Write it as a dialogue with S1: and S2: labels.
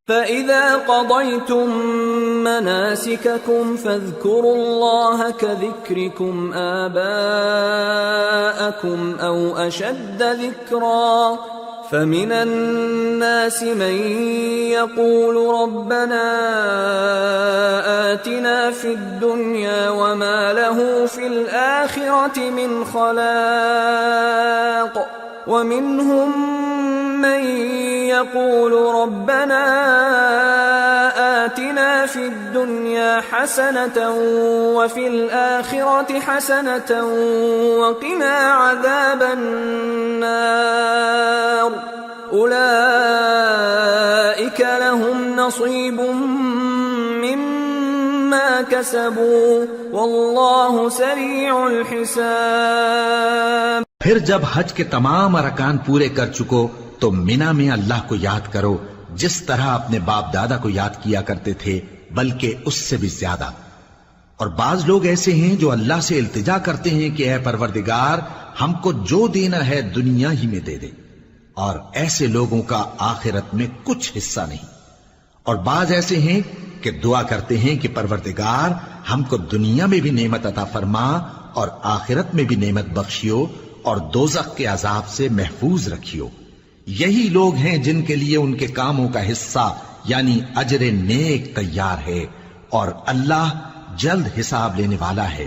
S1: فَإِذَا قَضَيْتُم مَّنَاسِكَكُمْ فَاذْكُرُوا اللَّهَ كَذِكْرِكُمْ آبَاءَكُمْ أَوْ أَشَدَّ ذِكْرًا فَمِنَ النَّاسِ مَن يَقُولُ رَبَّنَا آتِنَا فِي الدُّنْيَا وَمَا لَهُ فِي الْآخِرَةِ مِنْ خَلَاقٍ وَمِنْهُم مَّن يَقُولُ رَبَّنَا آتِنَا فِي الدُّنْيَا حَسَنَةً وَفِي الْآخِرَةِ حَسَنَةً وَقِنَا عَذَابَ النَّارِ أُولَئِكَ لَهُمْ نَصِيبٌ مِّمَّا كَسَبُوا وَاللَّهُ سَرِيعُ الْحِسَابِ۔
S2: پھر جب حج کے تمام ارکان پورے کر چکو تو مینا میں اللہ کو یاد کرو جس طرح اپنے باپ دادا کو یاد کیا کرتے تھے، بلکہ اس سے بھی زیادہ۔ اور بعض لوگ ایسے ہیں جو اللہ سے التجا کرتے ہیں کہ اے پروردگار ہم کو جو دینا ہے دنیا ہی میں دے دے، اور ایسے لوگوں کا آخرت میں کچھ حصہ نہیں۔ اور بعض ایسے ہیں کہ دعا کرتے ہیں کہ پروردگار ہم کو دنیا میں بھی نعمت عطا فرما اور آخرت میں بھی نعمت بخشیو اور دوزخ کے عذاب سے محفوظ رکھیو۔ یہی لوگ ہیں جن کے لیے ان کے کاموں کا حصہ یعنی اجر نیک تیار ہے، اور اللہ جلد حساب لینے والا ہے۔